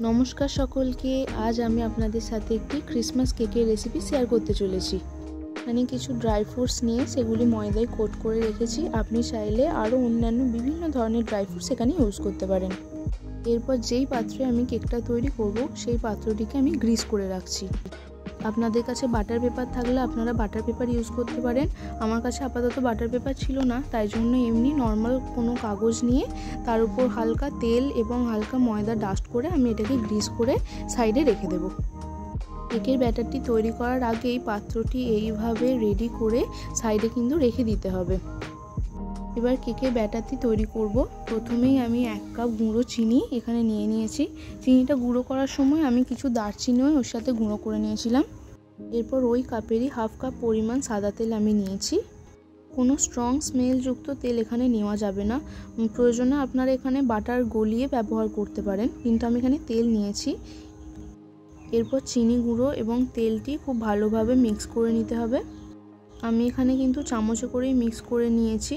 নমস্কার সকলকে। আজ আমি আপনাদের সাথে একটি ক্রিসমাস কেকের রেসিপি শেয়ার করতে চলেছি। এখানে কিছু ড্রাই ফ্রুটস নিয়ে সেগুলি ময়দায় কোট করে রেখেছি। আপনি চাইলে আরও অন্যান্য বিভিন্ন ধরনের ড্রাই ফ্রুটস এখানে ইউজ করতে পারেন। এরপর যেই পাত্রে আমি কেকটা তৈরি করব সেই পাত্রটিকে আমি গ্রিস করে রাখছি। আপনাদের কাছে বাটার পেপার থাকলে আপনারা বাটার পেপার ইউজ করতে পারেন। আমার কাছে আপাতত বাটার পেপার ছিল না, তাই জন্য এমনি নর্মাল কোনো কাগজ নিয়ে তার উপর হালকা তেল এবং হালকা ময়দা ডাস্ট করে আমি এটাকে গ্রিস করে সাইডে রেখে দেব। কেকের ব্যাটারটি তৈরি করার আগেই পাত্রটি এইভাবে রেডি করে সাইডে কিন্তু রেখে দিতে হবে। এবার কেকের ব্যাটারটি তৈরি করব। প্রথমেই আমি 1 কাপ গুঁড়ো চিনি এখানে নিয়ে নিয়েছি। চিনিটা গুঁড়ো করার সময় আমি কিছু দারচিনিও ওর সাথে গুঁড়ো করে নিয়েছিলাম। এরপর ওই কাপেরই 1/2 কাপ পরিমাণ সাদা তেল আমি নিয়েছি। কোনো স্ট্রং স্মেলযুক্ত তেল এখানে নেওয়া যাবে না। প্রয়োজনে আপনারা এখানে বাটার গলিয়ে ব্যবহার করতে পারেন, কিন্তু আমি এখানে তেল নিয়েছি। এরপর চিনি গুঁড়ো এবং তেলটি খুব ভালোভাবে মিক্স করে নিতে হবে। আমি এখানে কিন্তু চামচে করেই মিক্স করে নিয়েছি।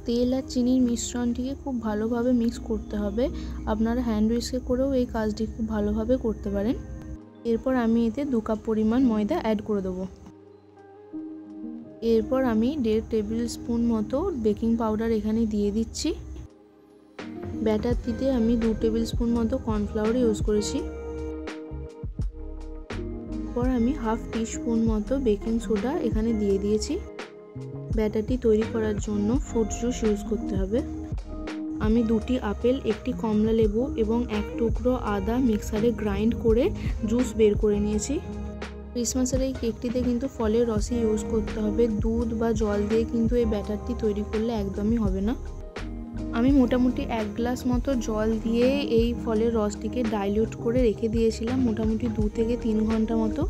তেল আর চিনির মিশ্রণটিকে খুব ভালোভাবে মিক্স করতে হবে। আপনারা হ্যান্ড উইস্কে করেও এই কাজটি খুব ভালোভাবে করতে পারেন। এরপর আমি এতে 2 কাপ পরিমাণ ময়দা অ্যাড করে দেবো। এরপর আমি 1.5 টেবিল স্পুন মতো বেকিং পাউডার এখানে দিয়ে দিচ্ছি। ব্যাটারটিতে আমি 2 টেবিল স্পুন মতো কর্নফ্লাওয়ার ইউজ করেছি। এরপর আমি 1/2 টিস্পুন মতো বেকিং সোডা এখানে দিয়ে দিয়েছি। ব্যাটারটি তৈরি করার জন্য ফ্রুট জুস ইউজ করতে হবে। আমি 2টি আপেল, 1টি কমলা লেবু এবং 1 টুকরো আদা মিক্সারে গ্রাইন্ড করে জুস বের করে নিয়েছি। ক্রিসমাসের এই কেকটিতে কিন্তু ফলের রসই ইউজ করতে হবে। দুধ বা জল দিয়ে কিন্তু এই ব্যাটারটি তৈরি করলে একদমই হবে না। আমি মোটামুটি 1 গ্লাস মতো জল দিয়ে এই ফলের রসটিকে ডাইলিউট করে রেখে দিয়েছিলাম মোটামুটি 2 থেকে 3 ঘন্টা মতো।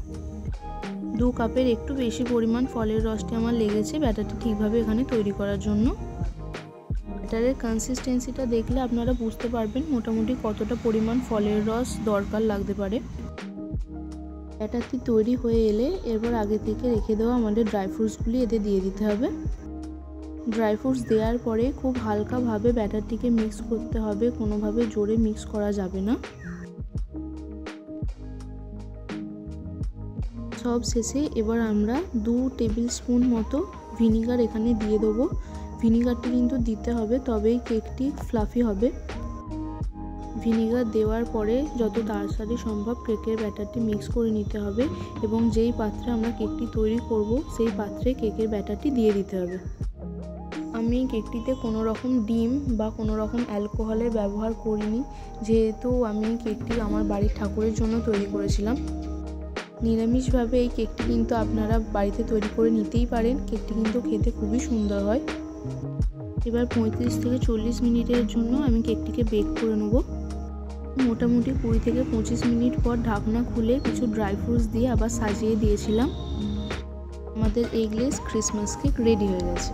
2 কাপের একটু বেশি পরিমাণ ফলের রসটি আমার লেগেছে ব্যাটারটি ঠিকভাবে এখানে তৈরি করার জন্য। ব্যাটারের কনসিস্টেন্সিটা দেখলে আপনারা বুঝতে পারবেন মোটামুটি কতটা পরিমাণ ফলের রস দরকার লাগতে পারে। ব্যাটারটি তৈরি হয়ে এলে এরপর আগে থেকে রেখে দেওয়া আমাদের ড্রাই ফ্রুটসগুলি এতে দিয়ে দিতে হবে। ড্রাই ফ্রুটস দেওয়ার পরে খুব হালকাভাবে ব্যাটারটিকে মিক্স করতে হবে, কোনোভাবে জোরে মিক্স করা যাবে না। সব শেষে এবার আমরা 2 টেবিল স্পুন মতো ভিনিগার এখানে দিয়ে দেবো। ভিনিগারটি কিন্তু দিতে হবে, তবেই কেকটি ফ্লাফি হবে। ভিনিগার দেওয়ার পরে যত তাড়াতাড়ি সম্ভব কেকের ব্যাটারটি মিক্স করে নিতে হবে এবং যেই পাত্রে আমরা কেকটি তৈরি করব সেই পাত্রে কেকের ব্যাটারটি দিয়ে দিতে হবে। আমি কেকটিতে কোনো রকম ডিম বা কোনো রকম অ্যালকোহলের ব্যবহার করিনি, যেহেতু আমি কেকটি আমার বাড়ির ঠাকুরের জন্য তৈরি করেছিলাম। নিরামিষভাবে এই কেকটি কিন্তু আপনারা বাড়িতে তৈরি করে নিতেই পারেন। কেকটি কিন্তু খেতে খুবই সুন্দর হয়। এবার 35 থেকে 40 মিনিটের জন্য আমি কেকটিকে বেক করে নেব। মোটামুটি 20 থেকে 25 মিনিট পর ঢাকনা খুলে কিছু ড্রাই ফ্রুটস দিয়ে আবার সাজিয়ে দিয়েছিলাম। আমাদের এগলেস ক্রিসমাস কেক রেডি হয়ে গেছে।